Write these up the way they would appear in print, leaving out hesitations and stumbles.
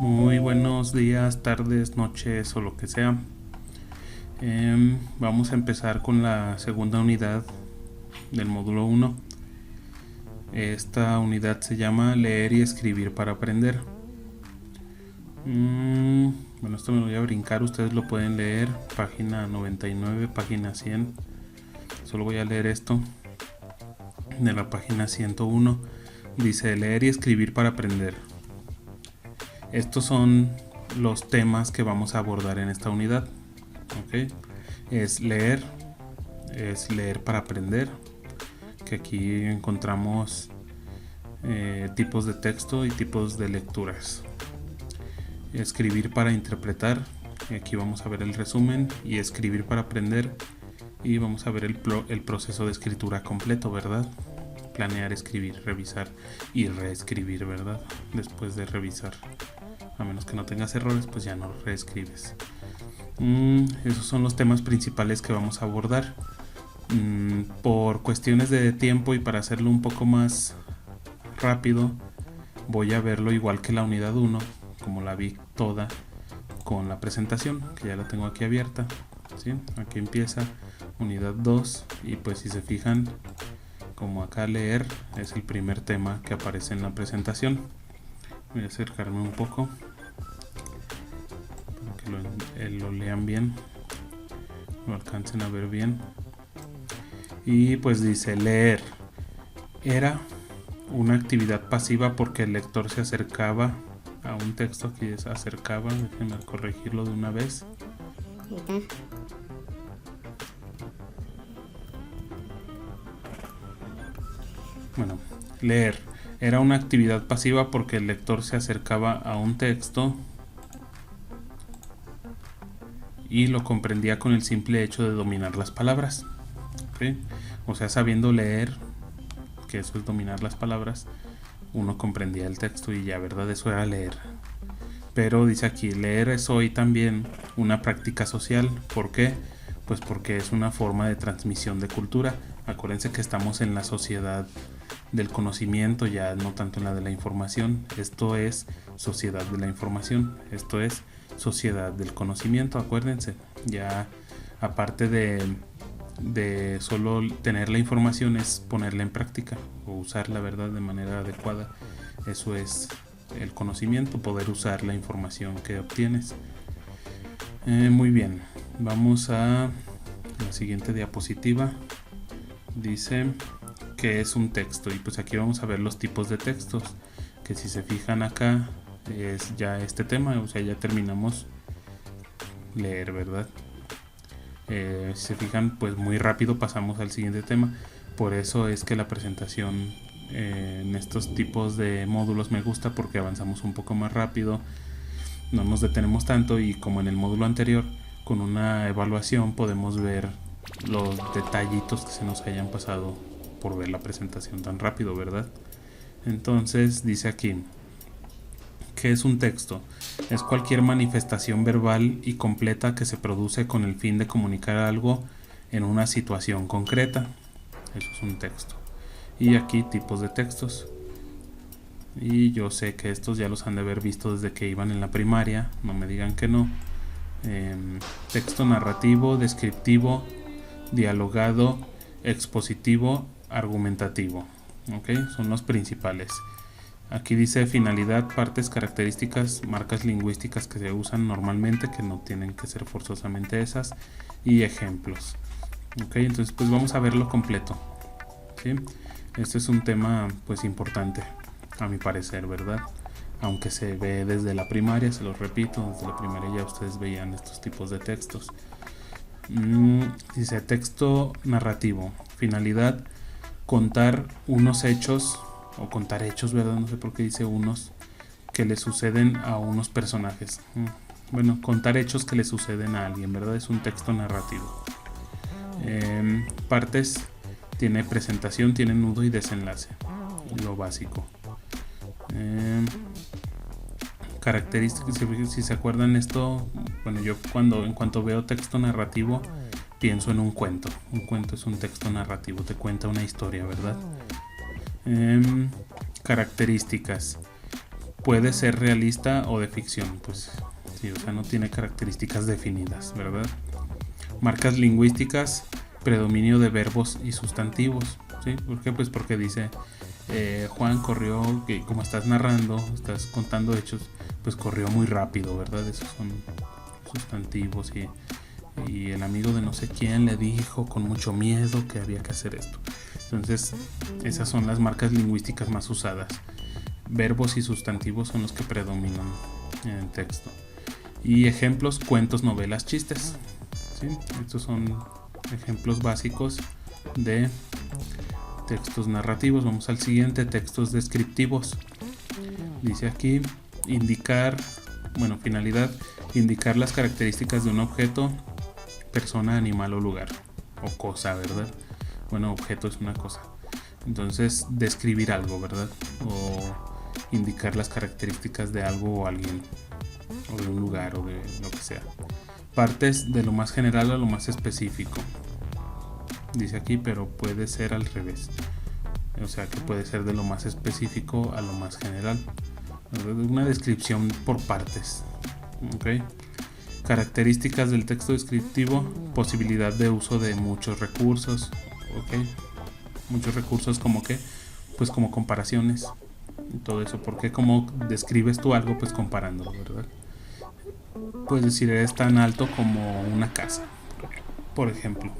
Muy buenos días, tardes, noches o lo que sea. Vamos a empezar con la segunda unidad del módulo 1. Esta unidad se llama Leer y escribir para aprender. Bueno, esto me lo voy a brincar, ustedes lo pueden leer. Página 99, página 100. Solo voy a leer esto de la página 101. Dice leer y escribir para aprender. Estos son los temas que vamos a abordar en esta unidad. ¿Okay? Es leer para aprender, que aquí encontramos tipos de texto y tipos de lecturas. Escribir para interpretar, y aquí vamos a ver el resumen, y escribir para aprender, y vamos a ver el proceso de escritura completo, ¿verdad? Planear, escribir, revisar y reescribir, ¿verdad? Después de revisar, a menos que no tengas errores, pues ya no reescribes. Esos son los temas principales que vamos a abordar. Por cuestiones de tiempo y para hacerlo un poco más rápido, voy a verlo igual que la unidad 1, como la vi toda con la presentación, que ya la tengo aquí abierta, ¿sí? Aquí empieza unidad 2 y pues si se fijan, como acá leer es el primer tema que aparece en la presentación. Voy a acercarme un poco para que lo lean bien, lo alcancen a ver bien. Y pues dice leer era una actividad pasiva porque el lector se acercaba a un texto. Aquí es acercaba, déjenme corregirlo de una vez. Bueno, leer era una actividad pasiva porque el lector se acercaba a un texto y lo comprendía con el simple hecho de dominar las palabras. ¿Okay? O sea, sabiendo leer, que eso es dominar las palabras, uno comprendía el texto y ya, ¿verdad? Eso era leer. Pero dice aquí, leer es hoy también una práctica social. ¿Por qué? Pues porque es una forma de transmisión de cultura. Acuérdense que estamos en la sociedad del conocimiento, ya no tanto en la de la información. Esto es sociedad de la información, esto es sociedad del conocimiento, acuérdense. Ya aparte de solo tener la información, es ponerla en práctica o usarla, ¿verdad?, de manera adecuada. Eso es el conocimiento, poder usar la información que obtienes. Muy bien, vamos a la siguiente diapositiva. Dice que es un texto y pues aquí vamos a ver los tipos de textos, que si se fijan acá es ya este tema, o sea, ya terminamos leer, ¿verdad? Si se fijan, pues muy rápido pasamos al siguiente tema. Por eso es que la presentación en estos tipos de módulos me gusta, porque avanzamos un poco más rápido, no nos detenemos tanto, y como en el módulo anterior, con una evaluación podemos ver los detallitos que se nos hayan pasado por ver la presentación tan rápido, ¿verdad? Entonces dice aquí, ¿qué es un texto? Es cualquier manifestación verbal y completa que se produce con el fin de comunicar algo en una situación concreta. Eso es un texto. Y aquí tipos de textos. Y yo sé que estos ya los han de haber visto desde que iban en la primaria, no me digan que no. Texto narrativo, descriptivo, dialogado, expositivo, argumentativo. ¿Okay? Son los principales. Aquí dice finalidad, partes, características, marcas lingüísticas que se usan normalmente, que no tienen que ser forzosamente esas, y ejemplos. ¿Ok? Entonces pues vamos a verlo completo, ¿sí? Este es un tema pues importante, a mi parecer, ¿verdad? Aunque se ve desde la primaria, se los repito, desde la primaria ya ustedes veían estos tipos de textos. Dice texto narrativo, finalidad, contar unos hechos, o contar hechos, ¿verdad? No sé por qué dice unos, que le suceden a unos personajes. Bueno, contar hechos que le suceden a alguien, ¿verdad? Es un texto narrativo. Partes, tiene presentación, tiene nudo y desenlace, lo básico. Características, si se acuerdan esto, bueno, yo en cuanto veo texto narrativo pienso en un cuento. Un cuento es un texto narrativo, te cuenta una historia, ¿verdad? Características, puede ser realista o de ficción. Pues sí, o sea, no tiene características definidas, ¿verdad? Marcas lingüísticas, predominio de verbos y sustantivos, ¿sí? ¿Por qué? Pues porque dice Juan corrió, que como estás narrando, estás contando hechos, pues corrió muy rápido, ¿verdad? Esos son sustantivos. Y el amigo de no sé quién le dijo con mucho miedo que había que hacer esto. Entonces, esas son las marcas lingüísticas más usadas. Verbos y sustantivos son los que predominan en el texto. Y ejemplos: cuentos, novelas, chistes, ¿sí? Estos son ejemplos básicos de textos narrativos. Vamos al siguiente: textos descriptivos. Dice aquí finalidad: indicar las características de un objeto, persona, animal o lugar o cosa, ¿verdad? Bueno, objeto es una cosa. Entonces, describir algo, ¿verdad? O indicar las características de algo o alguien, o de un lugar, o de lo que sea. Partes de lo más general a lo más específico. Dice aquí, pero puede ser al revés. O sea, que puede ser de lo más específico a lo más general. Una descripción por partes. ¿Ok? Características del texto descriptivo: posibilidad de uso de muchos recursos. ¿Ok? Muchos recursos, como que, pues como comparaciones y todo eso, porque como describes tú algo, pues comparándolo, ¿verdad? Puedes decir, es tan alto como una casa, por ejemplo.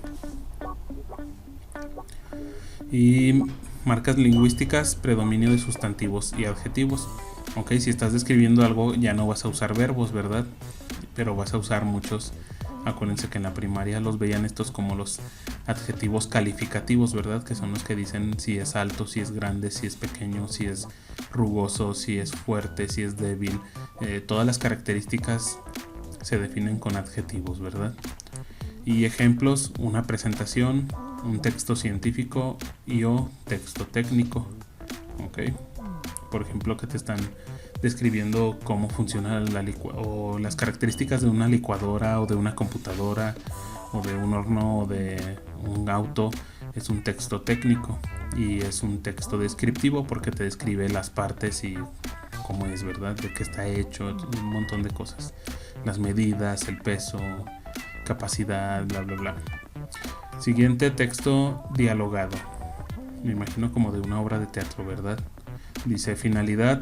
Y marcas lingüísticas: predominio de sustantivos y adjetivos. Ok, si estás describiendo algo, ya no vas a usar verbos, ¿verdad? Pero vas a usar muchos. Acuérdense que en la primaria los veían estos como los adjetivos calificativos, ¿verdad? Que son los que dicen si es alto, si es grande, si es pequeño, si es rugoso, si es fuerte, si es débil. Todas las características se definen con adjetivos, ¿verdad? Y ejemplos: una presentación, un texto científico y o texto técnico. ¿Ok? Por ejemplo, que te están describiendo cómo funciona o las características de una licuadora o de una computadora o de un horno o de un auto. Es un texto técnico. Y es un texto descriptivo porque te describe las partes y cómo es, ¿verdad? De qué está hecho, un montón de cosas. Las medidas, el peso, capacidad, bla, bla, bla. Siguiente: texto dialogado. Me imagino como de una obra de teatro, ¿verdad? Dice: finalidad: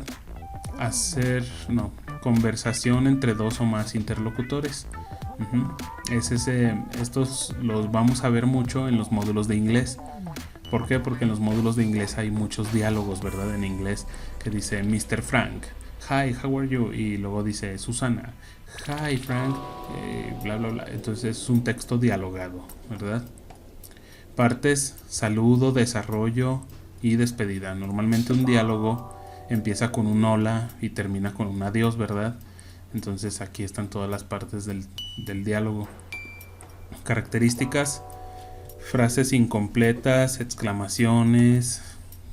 conversación entre dos o más interlocutores. Estos los vamos a ver mucho en los módulos de inglés. ¿Por qué? Porque en los módulos de inglés hay muchos diálogos, ¿verdad? En inglés, que dice Mr. Frank, hi, how are you? Y luego dice Susana, hi Frank, bla, bla, bla. Entonces es un texto dialogado, ¿verdad? Partes: saludo, desarrollo y despedida. Normalmente un diálogo empieza con un hola y termina con un adiós, ¿verdad? Entonces aquí están todas las partes del diálogo. Características: frases incompletas, exclamaciones.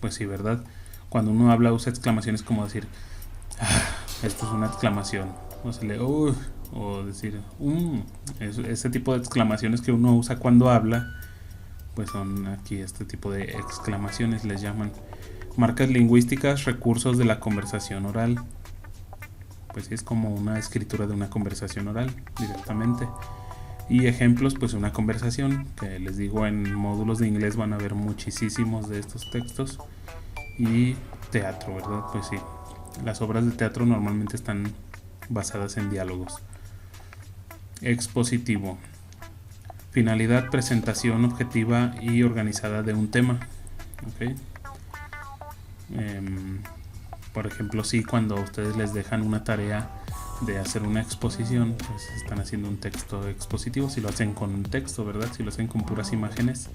Pues sí, ¿verdad? Cuando uno habla usa exclamaciones como decir, esto es una exclamación. O se le, o decir, ese tipo de exclamaciones que uno usa cuando habla, pues son aquí este tipo de exclamaciones, les llaman. Marcas lingüísticas: recursos de la conversación oral. Pues sí, es como una escritura de una conversación oral directamente. Y ejemplos: pues una conversación, que les digo, en módulos de inglés van a ver muchísimos de estos textos. Y teatro, ¿verdad? Pues sí, las obras de teatro normalmente están basadas en diálogos. Expositivo: finalidad: presentación objetiva y organizada de un tema. ¿Ok? Por ejemplo, sí, cuando ustedes les dejan una tarea de hacer una exposición, pues están haciendo un texto expositivo. Si lo hacen con un texto, ¿verdad? Si lo hacen con puras imágenes,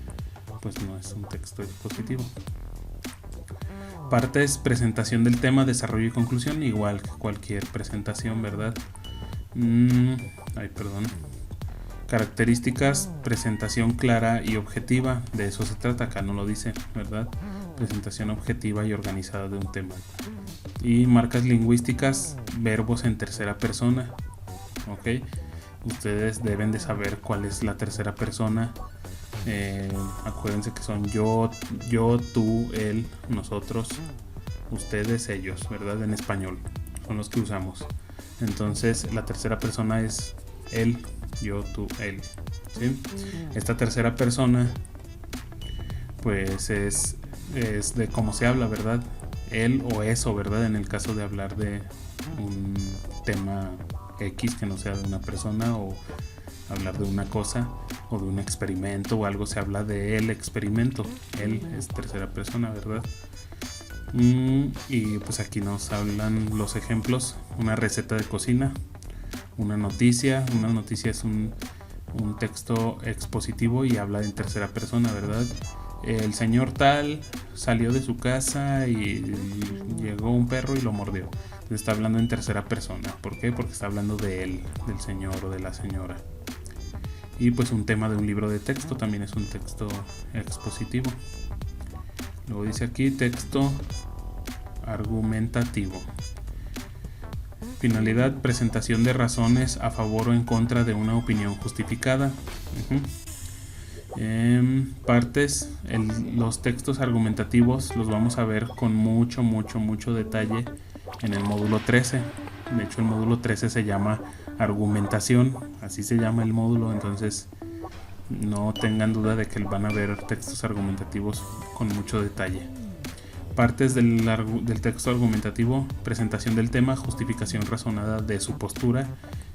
pues no es un texto expositivo. Partes: presentación del tema, desarrollo y conclusión, igual que cualquier presentación, ¿verdad? Características: presentación clara y objetiva. De eso se trata, acá no lo dice, ¿verdad? Presentación objetiva y organizada de un tema. Y marcas lingüísticas: verbos en tercera persona. ¿Ok? Ustedes deben de saber cuál es la tercera persona. Acuérdense que son yo, tú, él, nosotros, ustedes, ellos, ¿verdad? En español. son los que usamos. Entonces la tercera persona es él, yo, tú, él, ¿sí? Esta tercera persona pues es de cómo se habla, ¿verdad? Él o eso, ¿verdad? En el caso de hablar de un tema X que no sea de una persona, o hablar de una cosa o de un experimento o algo, se habla de el experimento. Él es tercera persona, ¿verdad? Y pues aquí nos hablan los ejemplos: una receta de cocina, una noticia es un texto expositivo y habla en tercera persona, ¿verdad? El señor tal salió de su casa y llegó un perro y lo mordió. Entonces está hablando en tercera persona. ¿Por qué? Porque está hablando de él, del señor o de la señora. Y pues un tema de un libro de texto también es un texto expositivo. Luego dice aquí texto argumentativo. Finalidad: presentación de razones a favor o en contra de una opinión justificada. Partes: los textos argumentativos los vamos a ver con mucho detalle en el módulo 13. De hecho, el módulo 13 se llama argumentación, así se llama el módulo. Entonces no tengan duda de que van a ver textos argumentativos con mucho detalle. Partes del texto argumentativo: presentación del tema, justificación razonada de su postura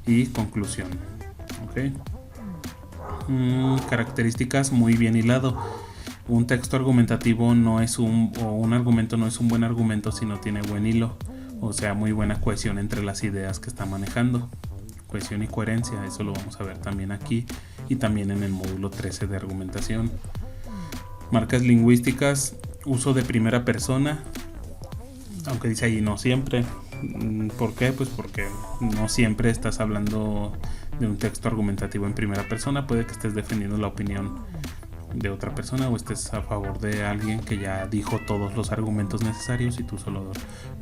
y conclusión. ¿Okay? Características: muy bien hilado. Un texto argumentativo un argumento no es un buen argumento si no tiene buen hilo, o sea, muy buena cohesión entre las ideas que está manejando. Cohesión y coherencia, eso lo vamos a ver también aquí y también en el módulo 13 de argumentación. Marcas lingüísticas: uso de primera persona, aunque dice ahí no siempre. ¿Por qué? Pues porque no siempre estás hablando de un texto argumentativo en primera persona. Puede que estés defendiendo la opinión de otra persona o estés a favor de alguien que ya dijo todos los argumentos necesarios y tú solo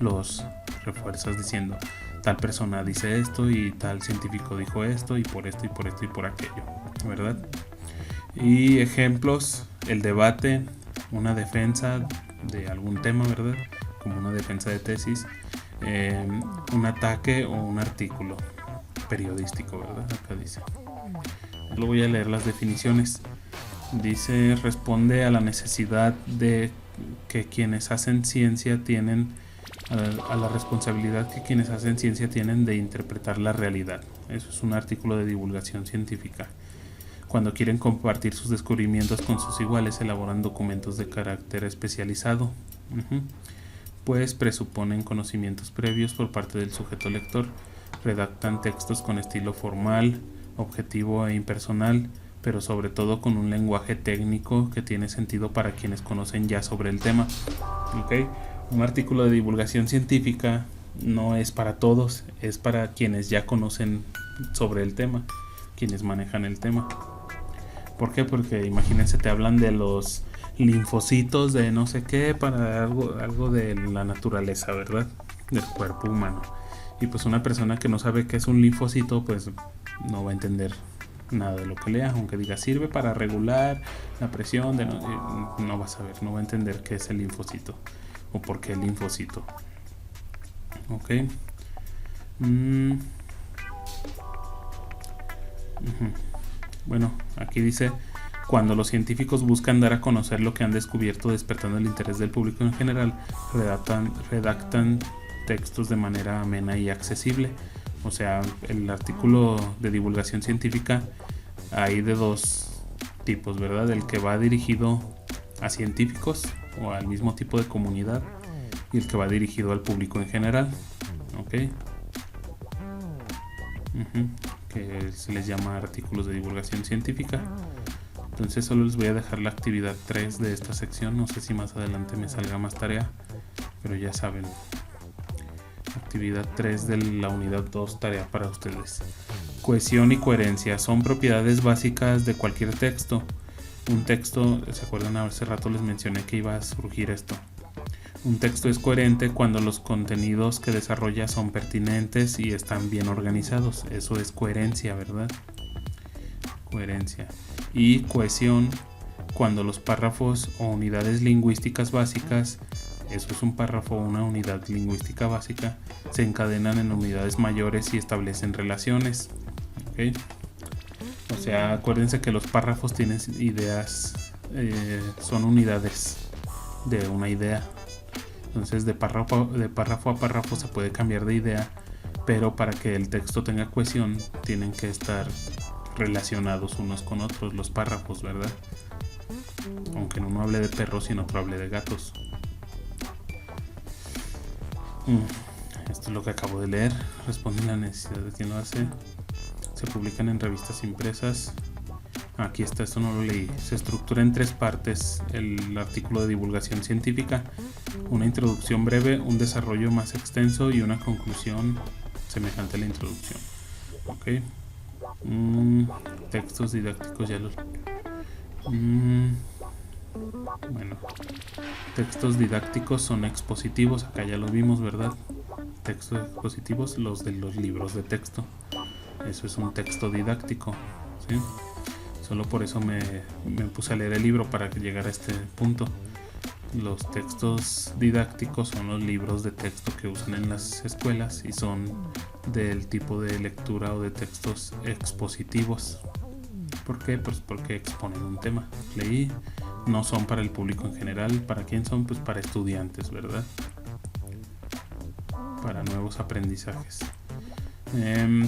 los refuerzas diciendo tal persona dice esto y tal científico dijo esto y por esto y por esto y por aquello, ¿verdad? Y ejemplos: el debate, una defensa de algún tema, ¿verdad? Como una defensa de tesis, un ataque o un artículo periodístico, ¿verdad? Acá dice. Lo voy a leer las definiciones. Dice: responde a la necesidad de que quienes hacen ciencia tienen, a la responsabilidad que quienes hacen ciencia tienen de interpretar la realidad. Eso es un artículo de divulgación científica. Cuando quieren compartir sus descubrimientos con sus iguales, elaboran documentos de carácter especializado. Pues presuponen conocimientos previos por parte del sujeto lector. Redactan textos con estilo formal, objetivo e impersonal, pero sobre todo con un lenguaje técnico que tiene sentido para quienes conocen ya sobre el tema. ¿Okay? Un artículo de divulgación científica no es para todos, es para quienes ya conocen sobre el tema, quienes manejan el tema. ¿Por qué? Porque imagínense, te hablan de los linfocitos de no sé qué para algo de la naturaleza, ¿verdad? Del cuerpo humano. Y pues una persona que no sabe qué es un linfocito, pues no va a entender nada de lo que lea, aunque diga sirve para regular la presión, no va a saber, no va a entender qué es el linfocito o por qué el linfocito. Ok. Bueno, aquí dice: cuando los científicos buscan dar a conocer lo que han descubierto, despertando el interés del público en general, redactan textos de manera amena y accesible. O sea, el artículo de divulgación científica hay de dos tipos, ¿verdad? El que va dirigido a científicos o al mismo tipo de comunidad, y el que va dirigido al público en general. ¿Ok? Que se les llama artículos de divulgación científica. Entonces solo les voy a dejar la actividad 3 de esta sección. No sé si más adelante me salga más tarea, pero ya saben, actividad 3 de la unidad 2, tarea para ustedes. Cohesión y coherencia son propiedades básicas de cualquier texto. Un texto, ¿se acuerdan? Hace rato les mencioné que iba a surgir esto. Un texto es coherente cuando los contenidos que desarrolla son pertinentes y están bien organizados. Eso es coherencia, ¿verdad? Coherencia. Y cohesión cuando los párrafos o unidades lingüísticas básicas eso es un párrafo o una unidad lingüística básica, se encadenan en unidades mayores y establecen relaciones. ¿Okay? O sea, acuérdense que los párrafos tienen ideas, son unidades de una idea. Entonces de párrafo a párrafo se puede cambiar de idea, pero para que el texto tenga cohesión tienen que estar relacionados unos con otros los párrafos, ¿verdad? Aunque en uno hable de perros y en otro hable de gatos. Esto es lo que acabo de leer. Responden la necesidad de quien lo hace. Se publican en revistas impresas. Aquí está, esto no lo leí. Se estructura en 3 partes el artículo de divulgación científica: una introducción breve, un desarrollo más extenso y una conclusión semejante a la introducción. Ok. Textos didácticos ya los... bueno, textos didácticos son expositivos, acá ya lo vimos, ¿verdad? Textos expositivos, los de los libros de texto. Eso es un texto didáctico, ¿sí? Solo por eso me puse a leer el libro, para llegar a este punto. Los textos didácticos son los libros de texto que usan en las escuelas y son del tipo de lectura o de textos expositivos. ¿Por qué? Pues porque exponen un tema. Leí, no son para el público en general. ¿Para quién son? Pues para estudiantes, ¿verdad? Para nuevos aprendizajes.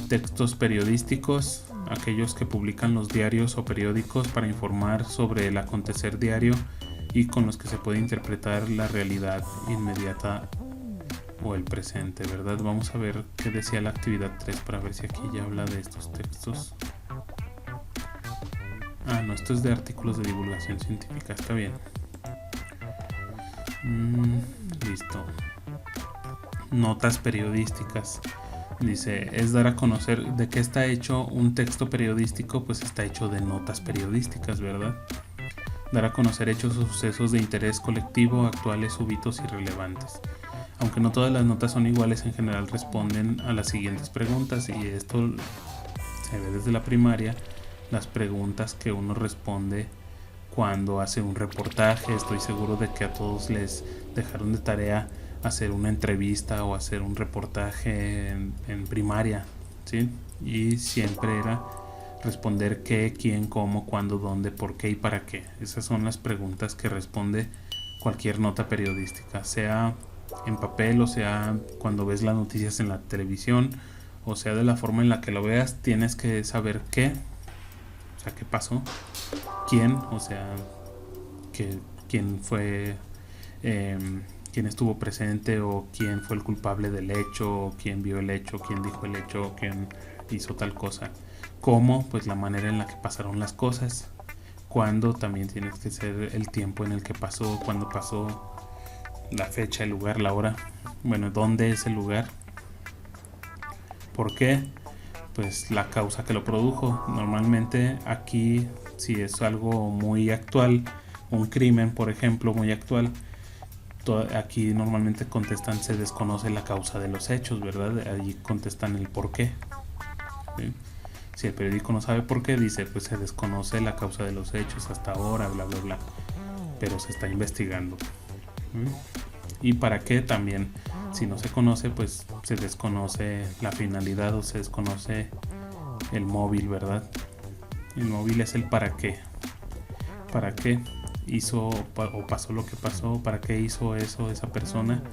Textos periodísticos, aquellos que publican los diarios o periódicos para informar sobre el acontecer diario y con los que se puede interpretar la realidad inmediata o el presente, ¿verdad? Vamos a ver qué decía la actividad 3 para ver si aquí ya habla de estos textos. Ah, no, esto es de artículos de divulgación científica, está bien. Listo. Notas periodísticas. Dice, es dar a conocer de qué está hecho un texto periodístico, pues está hecho de notas periodísticas, ¿verdad? Dar a conocer hechos o sucesos de interés colectivo, actuales, súbitos y relevantes. Aunque no todas las notas son iguales, en general responden a las siguientes preguntas, y esto se ve desde la primaria, las preguntas que uno responde cuando hace un reportaje. Estoy seguro de que a todos les dejaron de tarea hacer una entrevista o hacer un reportaje en primaria, ¿sí? Y siempre era responder qué, quién, cómo, cuándo, dónde, por qué y para qué. Esas son las preguntas que responde cualquier nota periodística, sea en papel o sea cuando ves las noticias en la televisión, o sea de la forma en la que lo veas. Tienes que saber qué, o sea qué pasó, quién, o sea quién fue, quién estuvo presente o quién fue el culpable del hecho, o quién vio el hecho, quién dijo el hecho, o quién hizo tal cosa. Cómo, pues la manera en la que pasaron las cosas. Cuándo, también tienes que ser el tiempo en el que pasó, cuándo pasó, la fecha, el lugar, la hora. Bueno, dónde es el lugar. ¿Por qué? Pues la causa que lo produjo. Normalmente aquí, si es algo muy actual, un crimen por ejemplo muy actual, aquí normalmente contestan se desconoce la causa de los hechos, ¿verdad? Allí contestan el por qué, ¿sí? Si el periódico no sabe por qué, dice pues se desconoce la causa de los hechos hasta ahora, bla bla bla, pero se está investigando. Y para qué también, si no se conoce, pues se desconoce la finalidad o se desconoce el móvil, ¿verdad? El móvil es el para qué. ¿Para qué hizo o pasó lo que pasó? ¿Para qué hizo eso esa persona?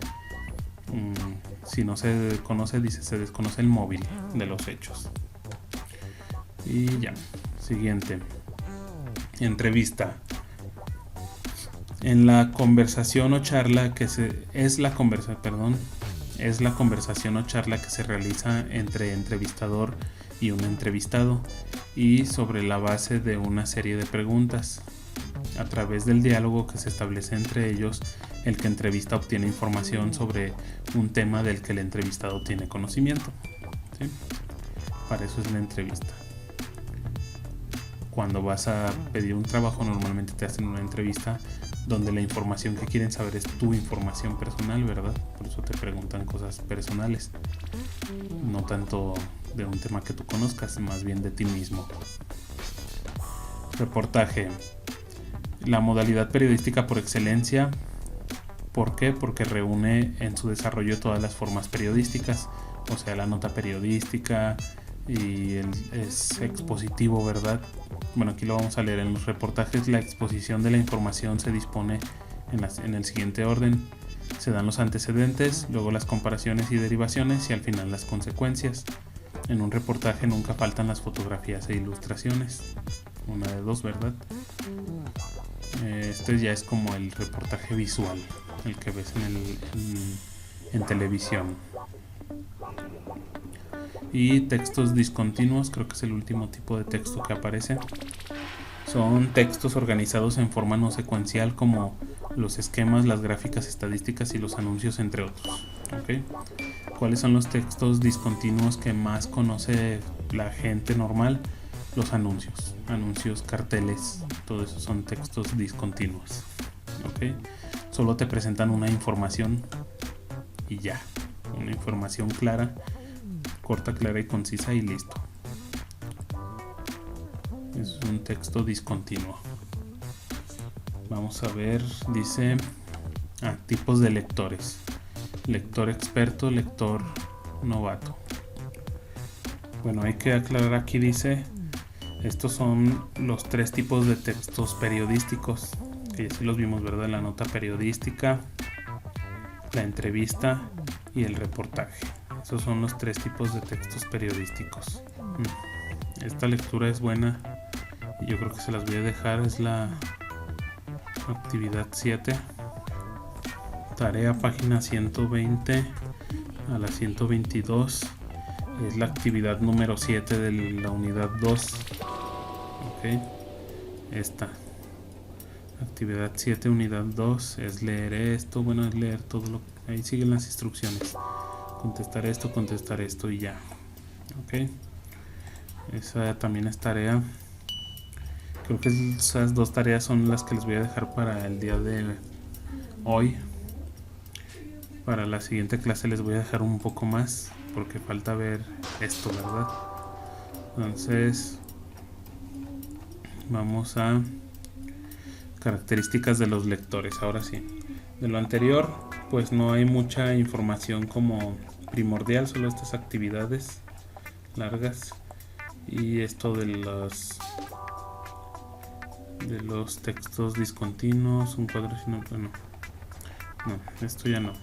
Si no se conoce, dice se desconoce el móvil de los hechos. Y ya, siguiente. Entrevista. En la conversación o charla es la conversación o charla que se realiza entre entrevistador y un entrevistado, y sobre la base de una serie de preguntas. A través del diálogo que se establece entre ellos, el que entrevista obtiene información sobre un tema del que el entrevistado tiene conocimiento, ¿sí? Para eso es la entrevista. Cuando vas a pedir un trabajo, normalmente te hacen una entrevista donde la información que quieren saber es tu información personal, ¿verdad? Por eso te preguntan cosas personales, no tanto de un tema que tú conozcas, más bien de ti mismo. Reportaje. La modalidad periodística por excelencia ¿Por qué? Porque reúne en su desarrollo todas las formas periodísticas, o sea, la nota periodística y es expositivo, ¿verdad? Bueno, aquí lo vamos a leer. En los reportajes, la exposición de la información se dispone en el siguiente orden. Se dan los antecedentes, luego las comparaciones y derivaciones y al final las consecuencias. En un reportaje nunca faltan las fotografías e ilustraciones. Una de dos, ¿verdad? Este ya es como el reportaje visual, el que ves en televisión. Y textos discontinuos, creo que es el último tipo de texto que aparece. Son textos organizados en forma no secuencial, como los esquemas, las gráficas estadísticas y los anuncios, entre otros. ¿Okay? ¿Cuáles son los textos discontinuos que más conoce la gente normal? Los anuncios, carteles, todo eso son textos discontinuos. ¿Okay? Solo te presentan una información y ya, una información clara, corta, clara y concisa y listo. Es un texto discontinuo. Vamos a ver, dice tipos de lectores: lector experto, lector novato. Bueno, hay que aclarar aquí, dice, estos son los tres tipos de textos periodísticos, que ya sí los vimos, ¿verdad? La nota periodística, la entrevista y el reportaje. Esos son los tres tipos de textos periodísticos. Esta lectura es buena y yo creo que se las voy a dejar. Es la actividad 7, tarea página 120 a la 122. Es la actividad número 7 de la unidad 2. Ok, esta actividad 7 unidad 2 es leer esto. Bueno, es leer todo lo que ahí siguen las instrucciones. Contestar esto y ya. Ok, esa también es tarea. Creo que esas dos tareas son las que les voy a dejar para el día de hoy. Para la siguiente clase les voy a dejar un poco más, porque falta ver esto, ¿verdad? Entonces vamos a características de los lectores. Ahora sí, de lo anterior pues no hay mucha información como primordial, solo estas actividades largas y esto de los textos discontinuos, un cuadro sino, bueno, no, esto ya no.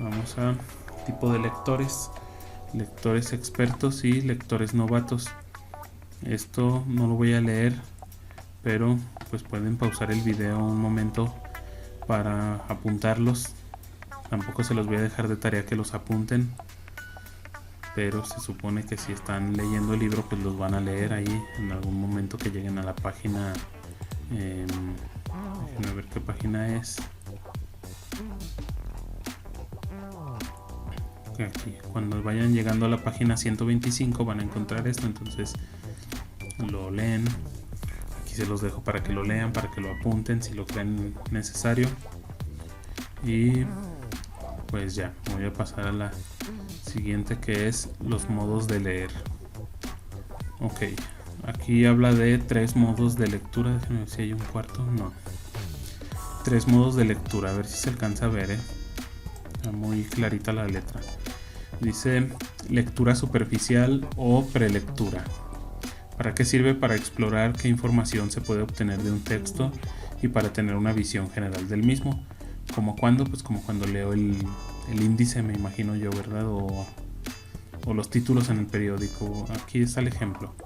Vamos a tipo de lectores: lectores expertos y lectores novatos. Esto no lo voy a leer, pero pues pueden pausar el video un momento para apuntarlos. Tampoco se los voy a dejar de tarea que los apunten, pero se supone que si están leyendo el libro pues los van a leer ahí en algún momento que lleguen a la página. Déjenme ver qué página es. Aquí, cuando vayan llegando a la página 125 van a encontrar esto, entonces lo leen. Aquí se los dejo para que lo lean, para que lo apunten si lo creen necesario. Y pues ya, voy a pasar a la siguiente, que es los modos de leer. Ok, aquí habla de 3 modos de lectura. Déjenme ver si hay un cuarto. No, 3 modos de lectura, a ver si se alcanza a ver, está muy clarita la letra. Dice lectura superficial o prelectura. ¿Para qué sirve? Para explorar qué información se puede obtener de un texto y para tener una visión general del mismo. ¿Como cuándo? Pues como cuando leo el índice, me imagino yo, ¿verdad? O los títulos en el periódico. Aquí está el ejemplo.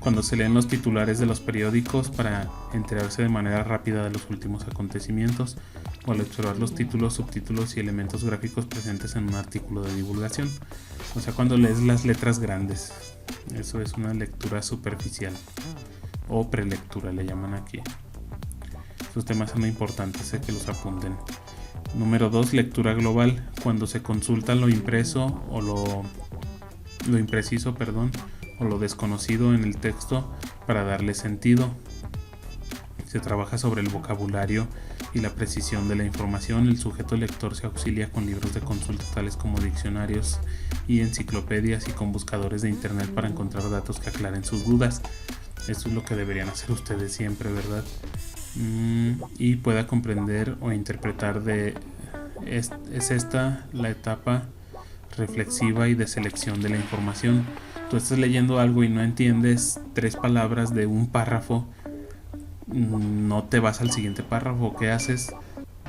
Cuando se leen los titulares de los periódicos para enterarse de manera rápida de los últimos acontecimientos, o al observar los títulos, subtítulos y elementos gráficos presentes en un artículo de divulgación. O sea, cuando lees las letras grandes. Eso es una lectura superficial o prelectura, le llaman aquí. Estos temas son importantes, que los apunten. Número 2, lectura global. Cuando se consulta lo impreso o lo impreciso, o lo desconocido en el texto para darle sentido. Se trabaja sobre el vocabulario y la precisión de la información. El sujeto lector se auxilia con libros de consulta tales como diccionarios y enciclopedias y con buscadores de internet para encontrar datos que aclaren sus dudas. Esto es lo que deberían hacer ustedes siempre, ¿verdad? Y pueda comprender o interpretar de es esta la etapa reflexiva y de selección de la información. Tú estás leyendo algo y no entiendes 3 palabras de un párrafo, no te vas al siguiente párrafo. ¿Qué haces?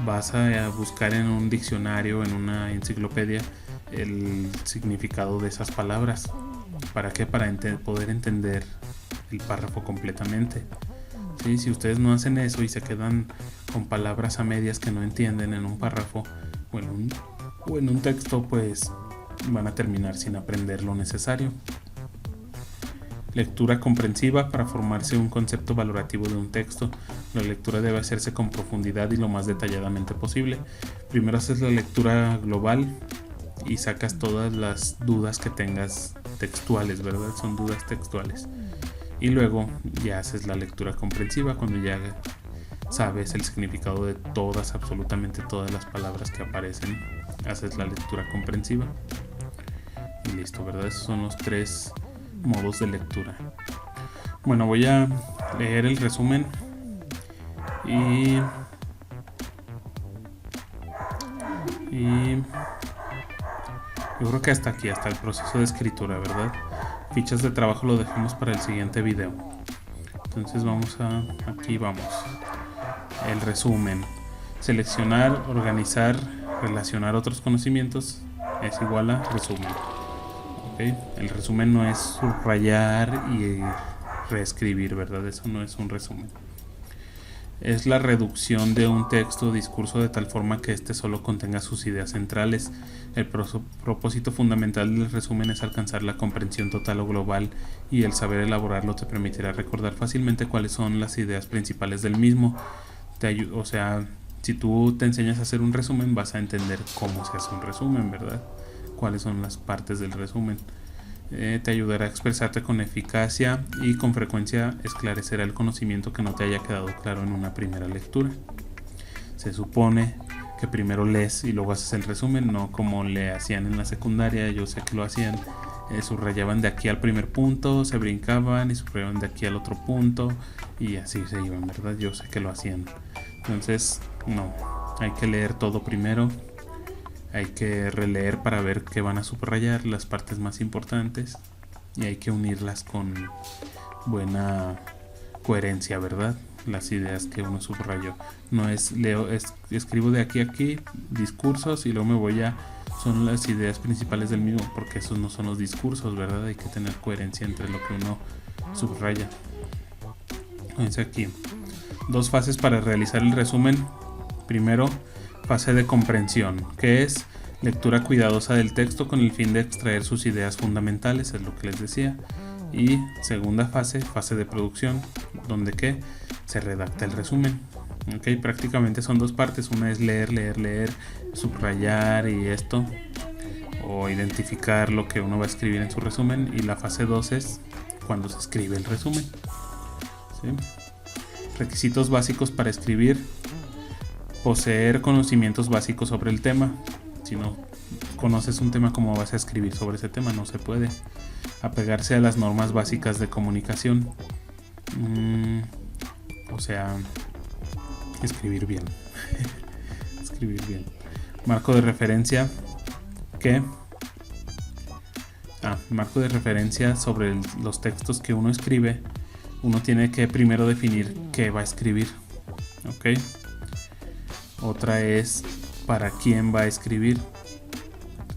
Vas a buscar en un diccionario, en una enciclopedia, el significado de esas palabras. ¿Para qué? Para poder entender el párrafo completamente. ¿Sí? Si ustedes no hacen eso y se quedan con palabras a medias que no entienden en un párrafo o en un texto, pues van a terminar sin aprender lo necesario. Lectura comprensiva. Para formarse un concepto valorativo de un texto, la lectura debe hacerse con profundidad y lo más detalladamente posible. Primero haces la lectura global y sacas todas las dudas que tengas textuales, ¿verdad? Son dudas textuales. Y luego ya haces la lectura comprensiva, cuando ya sabes el significado de todas, absolutamente todas las palabras que aparecen, haces la lectura comprensiva. Y listo, ¿verdad? Esos son los 3 modos de lectura. Bueno, voy a leer el resumen y yo creo que hasta aquí, hasta el proceso de escritura, ¿verdad? Fichas de trabajo lo dejamos para el siguiente video. Entonces aquí vamos. El resumen. Seleccionar, organizar, relacionar otros conocimientos es igual a resumen. ¿Okay? El resumen no es subrayar y reescribir, ¿verdad? Eso no es un resumen. Es la reducción de un texto o discurso de tal forma que éste solo contenga sus ideas centrales. El propósito fundamental del resumen es alcanzar la comprensión total o global, y el saber elaborarlo te permitirá recordar fácilmente cuáles son las ideas principales del mismo. O sea, si tú te enseñas a hacer un resumen, vas a entender cómo se hace un resumen, ¿verdad? Cuáles son las partes del resumen. Te ayudará a expresarte con eficacia y con frecuencia esclarecerá el conocimiento que no te haya quedado claro en una primera lectura. Se supone que primero lees y luego haces el resumen, no como le hacían en la secundaria. Yo sé que lo hacían, subrayaban de aquí al primer punto, se brincaban y subrayaban de aquí al otro punto y así se iban, ¿verdad? Yo sé que lo hacían. Entonces, no, hay que leer todo primero. Hay que releer para ver qué van a subrayar, las partes más importantes, y hay que unirlas con buena coherencia, ¿verdad? Las ideas que uno subrayó. No es escribo de aquí a aquí discursos y luego me voy son las ideas principales del mismo, porque esos no son los discursos, ¿verdad? Hay que tener coherencia entre lo que uno subraya. Fíjense aquí. 2 fases para realizar el resumen. Primero, fase de comprensión, que es lectura cuidadosa del texto con el fin de extraer sus ideas fundamentales, es lo que les decía. Y segunda fase, fase de producción, donde se redacta el resumen. Okay, prácticamente son 2 partes. Una es leer, subrayar y esto, o identificar lo que uno va a escribir en su resumen. Y la fase 2 es cuando se escribe el resumen. ¿Sí? Requisitos básicos para escribir: poseer conocimientos básicos sobre el tema. Si no conoces un tema, ¿cómo vas a escribir sobre ese tema? No se puede. Apegarse a las normas básicas de comunicación. O sea, escribir bien. Escribir bien. Marco de referencia. Marco de referencia sobre los textos que uno escribe. Uno tiene que primero definir qué va a escribir. ¿Ok? Otra es para quién va a escribir,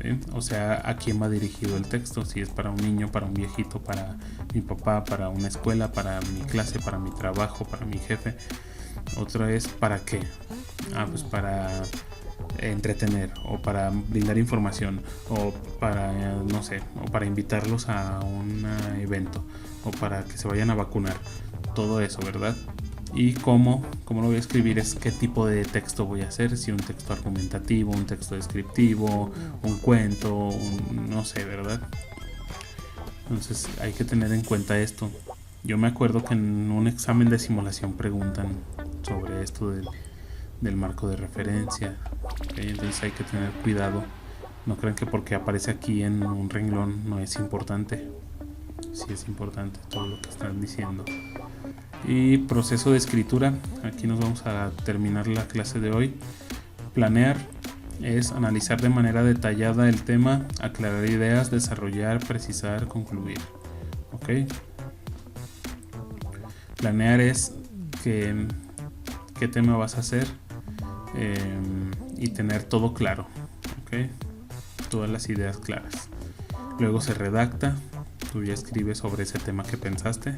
¿sí? O sea, a quién va dirigido el texto. Si es para un niño, para un viejito, para mi papá, para una escuela, para mi clase, para mi trabajo, para mi jefe. Otra es para qué. Pues para entretener, o para brindar información, o para, no sé, o para invitarlos a un evento, o para que se vayan a vacunar. Todo eso, ¿verdad? Y cómo lo voy a escribir es qué tipo de texto voy a hacer, si un texto argumentativo, un texto descriptivo, un cuento, no sé, ¿verdad? Entonces hay que tener en cuenta esto. Yo me acuerdo que en un examen de simulación preguntan sobre esto del marco de referencia. ¿Okay? Entonces hay que tener cuidado. No crean que porque aparece aquí en un renglón no es importante. Sí es importante todo lo que están diciendo. Y proceso de escritura. Aquí nos vamos a terminar la clase de hoy. Planear. es analizar de manera detallada el tema, aclarar ideas, desarrollar, precisar, concluir. ¿Ok? Planear es qué tema vas a hacer y tener todo claro. ¿Ok? Todas las ideas claras. Luego se redacta, tú ya escribes sobre ese tema que pensaste.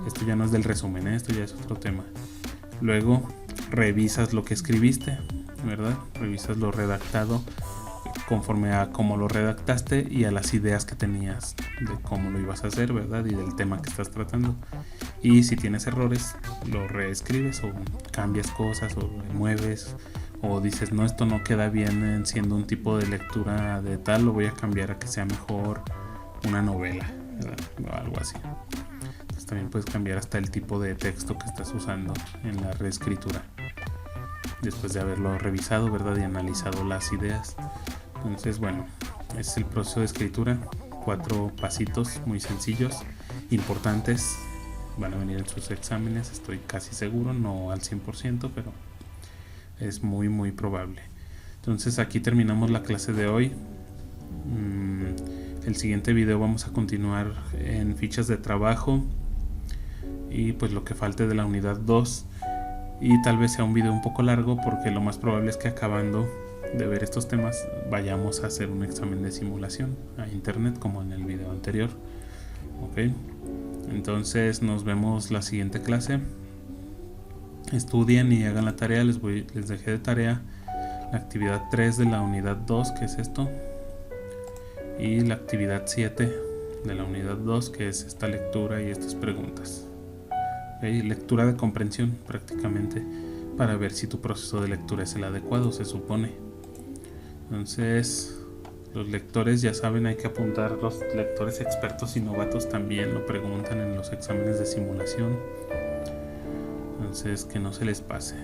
Esto ya no es del resumen, esto ya es otro tema. Luego revisas lo que escribiste, ¿verdad? Revisas lo redactado conforme a cómo lo redactaste y a las ideas que tenías de cómo lo ibas a hacer, ¿verdad? Y del tema que estás tratando. Y si tienes errores, lo reescribes o cambias cosas o mueves o dices, no, esto no queda bien siendo un tipo de lectura de tal, lo voy a cambiar a que sea mejor una novela, ¿verdad? O algo así. Entonces también puedes cambiar hasta el tipo de texto que estás usando en la reescritura después de haberlo revisado, ¿verdad? Y analizado las ideas. Entonces, bueno, ese es el proceso de escritura. 4 pasitos muy sencillos, importantes. Van a venir en sus exámenes, estoy casi seguro, no al 100%, pero es muy muy probable. Entonces aquí terminamos la clase de hoy. El siguiente video vamos a continuar en fichas de trabajo y pues lo que falte de la unidad 2, y tal vez sea un video un poco largo porque lo más probable es que acabando de ver estos temas vayamos a hacer un examen de simulación a internet como en el video anterior. Ok, entonces nos vemos la siguiente clase. Estudien y hagan la tarea. Les dejé de tarea la actividad 3 de la unidad 2, que es esto, y la actividad 7 de la unidad 2, que es esta lectura y estas preguntas. ¿Okay? Lectura de comprensión prácticamente, para ver si tu proceso de lectura es el adecuado, se supone. Entonces, los lectores ya saben, hay que apuntar. Los lectores expertos y novatos también lo preguntan en los exámenes de simulación. Entonces, que no se les pase.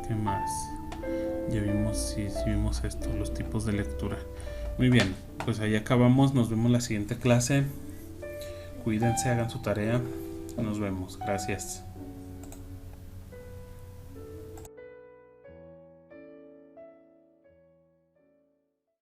¿Qué más? Ya vimos, si vimos esto, los tipos de lectura. Muy bien, pues ahí acabamos. Nos vemos la siguiente clase. Cuídense, hagan su tarea. Nos vemos. Gracias.